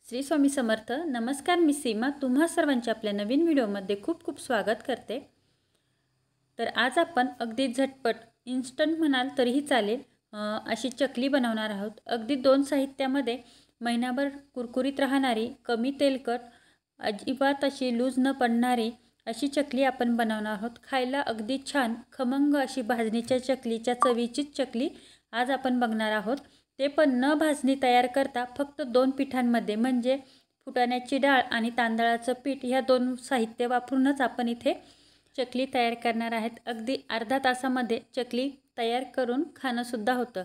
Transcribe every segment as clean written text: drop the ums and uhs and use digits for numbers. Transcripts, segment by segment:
श्री स्वामी समर्थ. नमस्कार, मी सीमा तुम्हा सर्वांचे आपल्या नवीन व्हिडिओमध्ये खूप खूप स्वागत करते. तर आज आपण अगदी झटपट इन्स्टंट म्हणाल तरीही चालेल अशी चकली बनवणार आहोत. अगदी 2 साहित्यामध्ये महिनाभर कुरकुरीत राहणारी, कमी तेलकट, अजिबात अशी लूज न पडणारी अशी चकली आपण बनवणार आहोत. खायला अगदी छान खमंग अशी भाजणीच्या चकलीच्या चवीचीच चकली आज आपण बघणार आहोत. ते पण न भाजणी तयार करता फक्त 2 पिठांमध्ये म्हणजे फुटाण्याची डाळ आणि तांदळाचं पीठ ह्या 2 साहित्य वापरूनच आपण इथे चकली तयार करणार आहेत. अगदी अर्धा तासामध्ये चकली तयार करून खाणंसुद्धा होतं.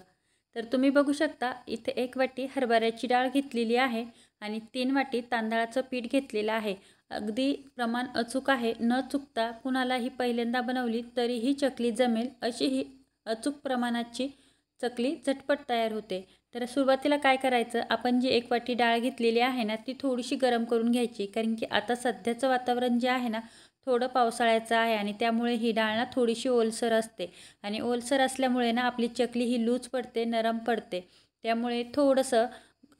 तर तुम्ही बघू शकता इथे 1 वाटी हरभऱ्याची डाळ घेतलेली आहे आणि 3 वाटी तांदळाचं पीठ घेतलेलं आहे. अगदी प्रमाण अचूक आहे. न चुकता कुणालाही पहिल्यांदा बनवली तरीही चकली जमेल अशी ही अचूक प्रमाणाची चकली झटपट तयार होते. तर सुरुवातीला काय करायचं, आपण जी 1 वाटी डाळ घेतलेली आहे ना ती थोडीशी गरम करून घ्यायची. कारण की आता सध्याचं वातावरण जे आहे ना थोडं पावसाळ्याचं आहे आणि त्यामुळे ही डाळ ना थोडीशी ओलसर असते आणि ओलसर असल्यामुळे ना आपली चकली ही लूज पडते, नरम पडते. त्यामुळे थोडंसं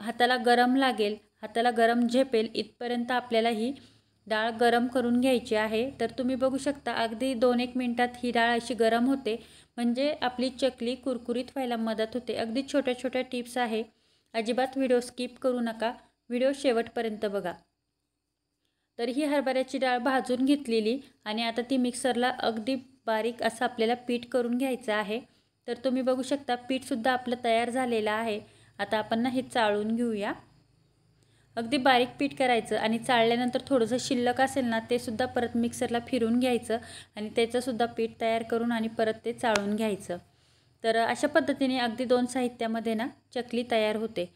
हाताला गरम लागेल, हाताला गरम झेपेल इथपर्यंत आपल्याला ही डाळ गरम करून घ्यायची आहे. तर तुम्ही बघू शकता अगदी 2-1 मिनटात ही डाळ अशी गरम होते म्हणजे आपली चकली कुरकुरीत व्हायला मदत होते. अगदी छोट्या छोट्या टिप्स आहे. अजिबात व्हिडिओ स्किप करू नका, व्हिडिओ शेवटपर्यंत बघा. तर ही हरभऱ्याची डाळ भाजून घेतलेली आणि आता ती मिक्सरला अगदी बारीक असं आपल्याला पीठ करून घ्यायचं आहे. तर तुम्ही बघू शकता पीठसुद्धा आपलं तयार झालेलं आहे. आता आपण ना हे चाळून घेऊया. अगदी बारीक पीठ करायचं आणि चाळल्यानंतर थोडंसं शिल्लक असेल ना ते सुद्धा परत मिक्सरला फिरून घ्यायचं आणि त्याचंसुद्धा पीठ तयार करून आणि परत ते चाळून घ्यायचं. तर अशा पद्धतीने अगदी 2 साहित्यामध्ये ना चकली तयार होते.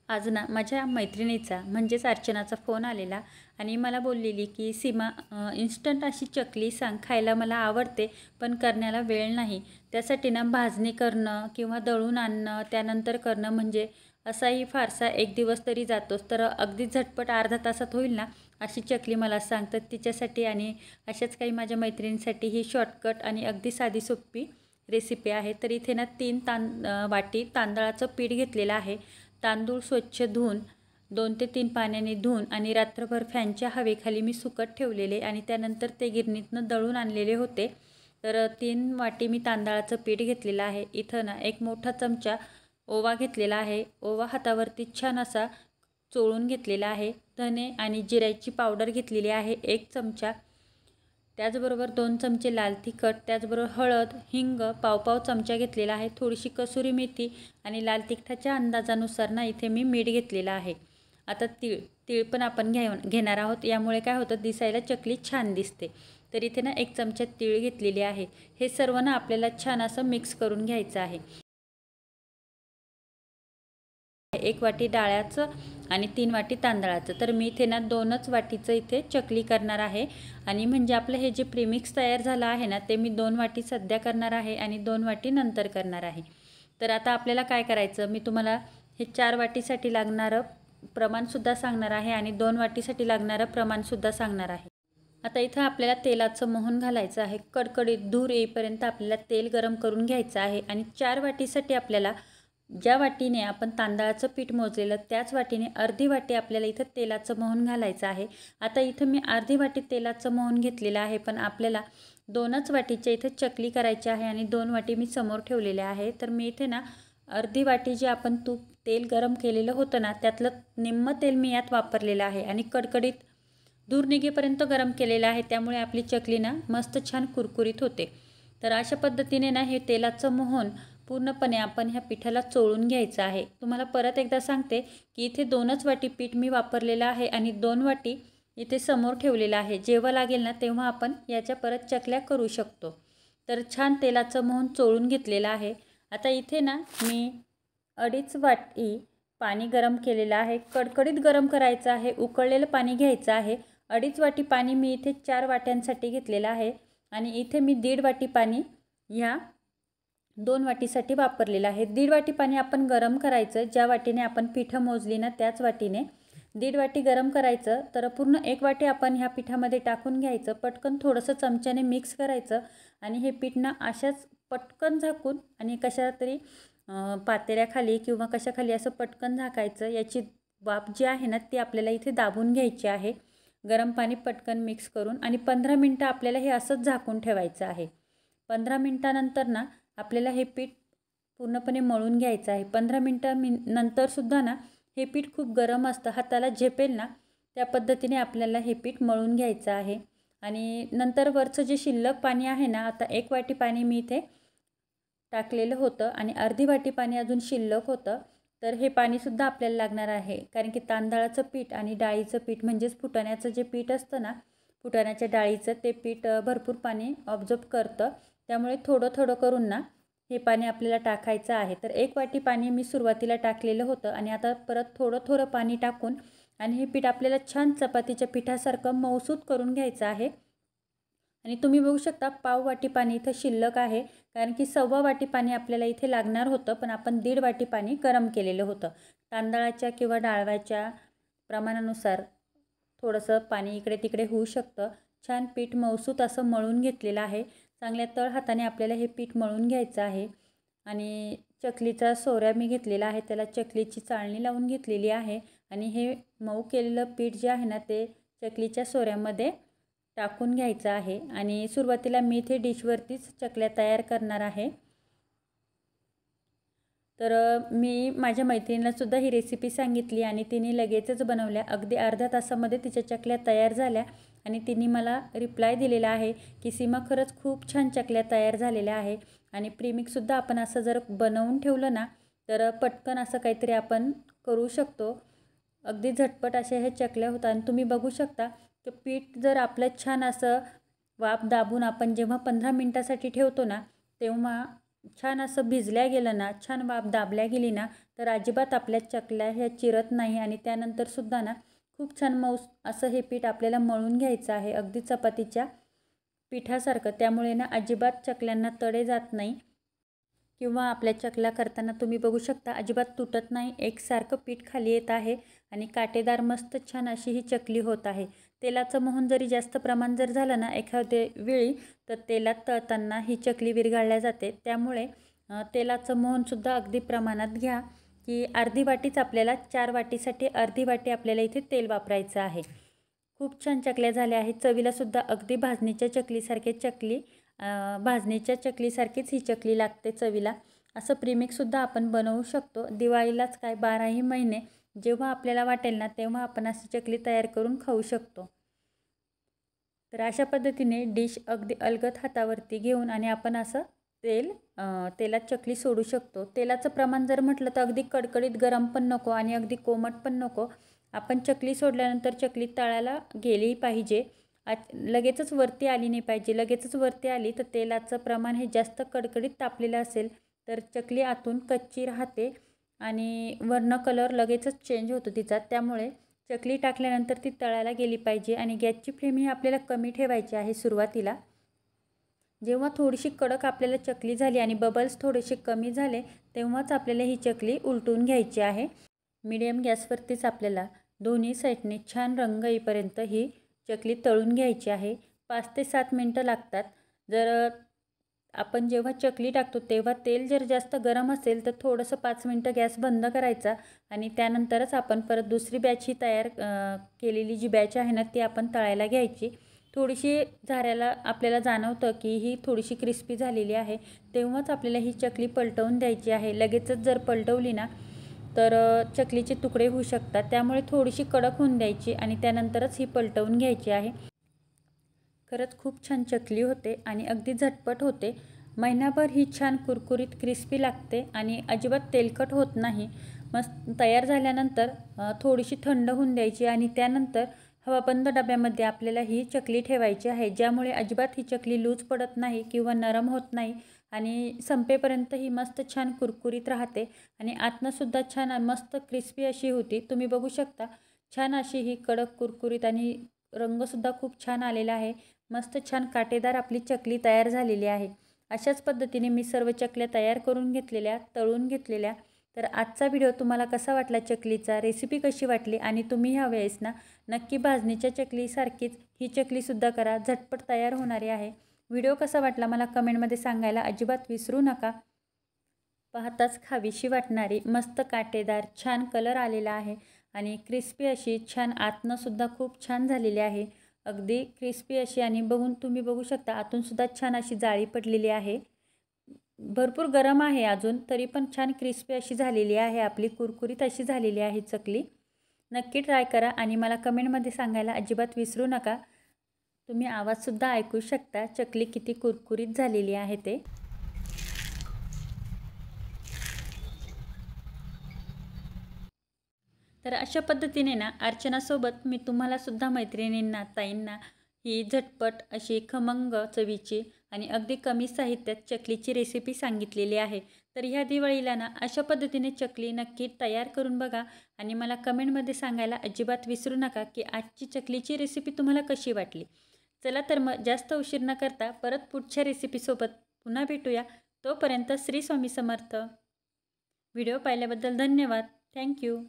आज ना माझ्या मैत्रिणीचा म्हणजेच अर्चनाचा फोन आलेला आणि मला बोललेली की सीमा इन्स्टंट अशी चकली सांग, खायला मला आवडते पण करण्याला वेळ नाही. त्यासाठी ना भाजणी करणं किंवा दळून आणणं त्यानंतर करणं म्हणजे असाही फारसा 1 दिवस तरी जातोच. तर अगदी झटपट अर्धा तासात होईल ना अशी चकली मला सांग. तर तिच्यासाठी आणि अशाच काही माझ्या मैत्रिणींसाठी ही शॉर्टकट आणि अगदी साधी सोपी रेसिपी आहे. तर इथे ना 3 वाटी तांदळाचं पीठ घेतलेलं आहे. तांदूळ स्वच्छ धुवून 2 ते 3 पाण्याने धुवून आणि रात्रभर फॅनच्या हवेखाली मी सुकत ठेवलेले आणि त्यानंतर ते गिरणीतनं दळून आणलेले होते. तर 3 वाटी मी तांदळाचं पीठ घेतलेलं आहे. इथं ना 1 मोठा चमचा ओवा घेतलेला आहे. ओवा हातावरती छान असा चोळून घेतलेला आहे. धने आणि जिऱ्याची पावडर घेतलेली आहे 1 चमचा. त्याचबरोबर 2 चमचे लाल तिखट, त्याचबरोबर हळद, हिंग पाव चमचा घेतलेला आहे. थोडीशी कसुरी मेथी आणि लाल तिखटाच्या अंदाजानुसार ना इथे मी मीठ घेतलेलं आहे. आता तीळ पण आपण घेणार आहोत. यामुळे काय होतं दिसायला चकली छान दिसते. तर इथे ना 1 चमचा तीळ घेतलेली आहे. हे सर्व ना आपल्याला छान असं मिक्स करून घ्यायचं आहे. 1 वाटी डाळ्याचं आणि 3 वाटी तांदळाचं. तर मी इथे ना 2च वाटीचं इथे चकली करणार आहे आणि म्हणजे आपलं हे जे प्रीमिक्स तयार झालं आहे ना ते मी 2 वाटी सध्या करणार आहे आणि 2 वाटी नंतर करणार आहे. तर आता आपल्याला काय करायचं, मी तुम्हाला हे 4 वाटीसाठी लागणारं प्रमाणसुद्धा सांगणार आहे आणि 2 वाटीसाठी लागणारं प्रमाणसुद्धा सांगणार आहे. आता इथं आपल्याला तेलाचं मोहन घालायचं आहे. कडकडीत धूर येईपर्यंत आपल्याला तेल गरम करून घ्यायचं आहे आणि 4 वाटीसाठी आपल्याला ज्या वाटीने आपण तांदळाचं पीठ मोजलेलं त्याच वाटीने अर्धी वाटी आपल्याला इथं तेलाचं मोहन घालायचं आहे. आता इथं मी अर्धी वाटी तेलाचं मोहन घेतलेलं आहे पण आपल्याला 2च वाटीच्या इथं चकली करायची आहे आणि 2 वाटी मी समोर ठेवलेल्या आहे. तर मी इथे ना अर्धी वाटी जे आपण तेल गरम केलेलं होतं ना त्यातलं निम्म तेल मी यात वापरलेलं आहे आणि कडकडीत धूर निघेपर्यंत गरम केलेलं आहे. त्यामुळे आपली चकली ना मस्त छान कुरकुरीत होते. तर अशा पद्धतीने ना हे तेलाचं मोहन पूर्णपणे आपण ह्या पिठाला चोळून घ्यायचं आहे. तुम्हाला परत एकदा सांगते की इथे 2च वाटी पीठ मी वापरलेलं आहे आणि 2 वाटी इथे समोर ठेवलेलं आहे. जेव्हा लागेल ना तेव्हा आपण याच्या परत चकल्या करू शकतो. तर छान तेलाचं मोहन चोळून घेतलेलं आहे. आता इथे ना मी 2.5 वाटी पाणी गरम केलेलं आहे. कडकडीत गरम करायचं आहे, उकळलेलं पाणी घ्यायचं आहे. 2.5 वाटी पाणी मी इथे 4 वाट्यांसाठी घेतलेलं आहे आणि इथे मी 1.5 वाटी पाणी ह्या 2 वाटीसाठी वापरलेलं आहे. 1.5 वाटी पाणी आपण गरम करायचं. ज्या वाटीने आपण पिठं मोजली ना त्याच वाटीने 1.5 वाटी गरम करायचं. तर पूर्ण 1 वाटी आपण ह्या पिठामध्ये टाकून घ्यायचं. पटकन थोडंसं चमच्याने मिक्स करायचं आणि हे पीठ ना अशाच पटकन झाकून आणि कशा तरी पातेल्याखाली किंवा कशाखाली असं पटकन झाकायचं. याची वाफ जी आहे ना ती आपल्याला इथे दाबून घ्यायची आहे गरम पाणी पटकन मिक्स करून आणि 15 मिनटं आपल्याला हे असंच झाकून ठेवायचं आहे। 15 मिनटानंतर ना आपल्याला हे पीठ पूर्णपणे मळून घ्यायचं आहे। 15 नंतरसुद्धा ना हे पीठ खूप गरम असतं, हाताला झेपेल ना त्या पद्धतीने आपल्याला हे पीठ मळून घ्यायचं आहे। आणि नंतर वरचं जे शिल्लक पाणी आहे ना, आता 1 वाटी पाणी मी इथे टाकलेलं होतं आणि अर्धी वाटी पाणी अजून शिल्लक होतं। तर हे पाणीसुद्धा आपल्याला लागणार आहे, कारण की तांदळाचं पीठ आणि डाळीचं पीठ म्हणजेच फुटाण्याचं जे पीठ असतं ना, फुटाण्याच्या डाळीचं ते पीठ भरपूर पाणी ऑब्झर्व करतं, त्यामुळे थोडं थोडं करून ना हे पाणी आपल्याला टाकायचं आहे। तर 1 वाटी पाणी मी सुरुवातीला टाकलेलं होतं आणि आता परत थोडं थोडं पाणी टाकून आणि हे पीठ आपल्याला छान चपातीच्या पिठासारखं मऊसूत करून घ्यायचं आहे। आणि तुम्ही बघू शकता पाव वाटी पाणी इथं शिल्लक आहे, कारण की 1.25 वाटी पाणी आपल्याला इथे लागणार होतं, पण आपण 1.5 वाटी पाणी गरम केलेलं होतं। तांदळाच्या किंवा डाळव्याच्या प्रमाणानुसार थोडंसं पाणी इकडे तिकडे होऊ शकतं। छान पीठ मऊसूत असं मळून घेतलेलं आहे। चांगल्या तळ हाताने आपल्याला हे पीठ मळून घ्यायचं आहे आणि चकलीचा सोऱ्या मी घेतलेला आहे, त्याला चकलीची चाळणी लावून घेतलेली आहे आणि हे मऊ केलेलं पीठ जे आहे ना ते चकलीच्या सोऱ्यामध्ये टाकून घ्यायचं आहे। आणि सुरुवातीला मी इथे डिशवरतीच चकल्या तयार करणार आहे। तर मी माझ्या मैत्रिणीलासुद्धा ही रेसिपी सांगितली आणि तिने लगेचच बनवल्या। अगदी अर्ध्या तासामध्ये तिच्या चकल्या तयार झाल्या आणि तिने मला रिप्लाय दिलेला आहे की सीमा खरंच खूप छान चकल्या तयार झालेल्या आहे आणि प्रीमिक्ससुद्धा आपण असं जर बनवून ठेवलं ना तर पटकन असं काहीतरी आपण करू शकतो। अगदी झटपट अशा ह्या चकल्या होतात आणि तुम्ही बघू शकता की पीठ जर आपलं छान असं वाफ दाबून आपण जेव्हा 15 मिनटासाठी ठेवतो ना तेव्हा छान असं भिजल्या गेलं ना, छान वाफ दाबल्या गेली ना तर अजिबात आपल्या चकल्या ह्या चिरत नाही आणि त्यानंतरसुद्धा ना खूप छान मऊ असं हे पीठ आपल्याला मळून घ्यायचं आहे अगदी चपातीच्या पिठासारखं। त्यामुळे ना अजिबात चकल्यांना तडे जात नाही किंवा आपल्या चकल्या करताना तुम्ही बघू शकता अजिबात तुटत नाही, एकसारखं पीठ खाली येत आहे आणि काटेदार मस्त छान अशी ही चकली होत आहे। तेलाचं मोहन जरी जास्त प्रमाण जर झालं ना एखाद्या वेळी तर तेलात तळताना ही चकली विरघळल्या जाते, त्यामुळे तेलाचं मोहनसुद्धा अगदी प्रमाणात घ्या की अर्धी वाटीच आपल्याला 4 वाटीसाठी अर्धी वाटी आपल्याला इथे तेल वापरायचं आहे। खूप छान चकल्या झाल्या आहेत, चवीलासुद्धा अगदी भाजणीच्या चकलीसारखीच ही चकली लागते चवीला। असं प्रीमिक्ससुद्धा आपण बनवू शकतो दिवाळीलाच काय 12ही महिने जेव्हा आपल्याला वाटेल ना तेव्हा आपण अशी चकली तयार करून खाऊ शकतो। तर अशा पद्धतीने डिश अगदी अलगद हातावरती घेऊन आणि आपण असं तेलात चकली सोडू शकतो। तेलाचं प्रमाण जर म्हटलं तर अगदी कडकडीत गरम पण नको आणि अगदी कोमट पण नको। आपण चकली सोडल्यानंतर चकली तळायला गेली पाहिजे, लगेचच वरती आली नाही पाहिजे। लगेचच वरती आली तर तेलाचं प्रमाण हे जास्त कडकडीत तापलेलं असेल तर चकली आतून कच्ची राहते आणि वरनं कलर लगेचच चेंज होतो तिचा, त्यामुळे चकली टाकल्यानंतर ती तळायला गेली पाहिजे आणि गॅसची फ्लेम ही आपल्याला कमी ठेवायची आहे सुरुवातीला। जेव्हा थोडीशी कडक आपल्याला चकली झाली आणि बबल्स थोडेसे कमी झाले तेव्हाच आपल्याला ही चकली उलटून घ्यायची आहे। मीडियम गॅसवरतीच आपल्याला दोन्ही साईडने छान रंग येईपर्यंत ही चकली तळून घ्यायची आहे। 5 ते 7 मिनटं लागतात। जर आपण जेव्हा चकली टाकतो तेव्हा तेल जर जास्त गरम असेल तर थोडंसं 5 मिनटं गॅस बंद करायचा आणि त्यानंतरच आपण परत दुसरी बॅच ही तयार केलेली जी बॅच आहे ना ती आपण तळायला घ्यायची। थोडीशी झाऱ्याला आपल्याला जाणवतं की ही थोडीशी क्रिस्पी झालेली आहे, तेव्हाच आपल्याला ही चकली पलटवून द्यायची आहे। लगेचच जर पलटवली ना तर चकलीचे तुकडे होऊ शकतात, त्यामुळे थोडीशी कडक होऊन द्यायची आणि त्यानंतरच ही पलटवून घ्यायची आहे। खरंच खूप छान चकली होते आणि अगदी झटपट होते। महिनाभर ही छान कुरकुरीत क्रिस्पी लागते आणि अजिबात तेलकट होत नाही। मस्त तयार झाल्यानंतर थोडीशी थंड होऊन द्यायची आणि त्यानंतर हवाबंद डब्यामध्ये आपल्याला ही चकली ठेवायची आहे, ज्यामुळे अजिबात ही चकली लूज पडत नाही किंवा नरम होत नाही आणि संपेपर्यंत ही मस्त छान कुरकुरीत राहते आणि आतनंसुद्धा छान मस्त क्रिस्पी अशी होती। तुम्ही बघू शकता छान अशी ही कडक कुरकुरीत आणि रंगसुद्धा खूप छान आलेला आहे। मस्त छान काटेदार आपली चकली तयार झालेली आहे। अशाच पद्धतीने मी सर्व चकल्या तयार करून घेतलेल्या, तळून घेतलेल्या। तर आजचा व्हिडिओ तुम्हाला कसा वाटला, चकलीचा रेसिपी कशी वाटली आणि तुम्ही ह्या वेळेस ना नक्की भाजणीच्या चकलीसारखीच ही चकलीसुद्धा करा, झटपट तयार होणारी आहे। व्हिडिओ कसा वाटला मला कमेंटमध्ये सांगायला अजिबात विसरू नका। पाहताच खावीशी वाटणारी मस्त काटेदार छान कलर आलेला आहे आणि क्रिस्पी अशी छान आतनंसुद्धा खूप छान झालेली आहे. अगदी क्रिस्पी अशी आणि तुम्ही बघू शकता आतूनसुद्धा छान अशी जाळी पडलेली आहे. भरपूर गरम आहे अजून, तरी पण छान क्रिस्पी अशी झालेली आहे, आपली कुरकुरीत अशी झालेली आहे चकली. नक्की ट्राय करा आणि मला कमेंटमध्ये सांगायला अजिबात विसरू नका. तुम्ही आवाजसुद्धा ऐकू शकता चकली किती कुरकुरीत झालेली आहे ते. तर अशा पद्धतीने ना अर्चनासोबत मी तुम्हालासुद्धा मैत्रिणींना, ताईंना ही झटपट अशी खमंग चवीची आणि अगदी कमी साहित्यात चकलीची रेसिपी सांगितलेली आहे. तर ह्या दिवाळीला ना अशा पद्धतीने चकली नक्की तयार करून बघा आणि मला कमेंटमध्ये सांगायला अजिबात विसरू नका की आजची चकलीची रेसिपी तुम्हाला कशी वाटली. चला तर मग जास्त उशीर न करता परत पुढच्या रेसिपीसोबत पुन्हा भेटूया. तोपर्यंत श्री स्वामी समर्थ. व्हिडिओ पाहिल्याबद्दल धन्यवाद. थँक्यू.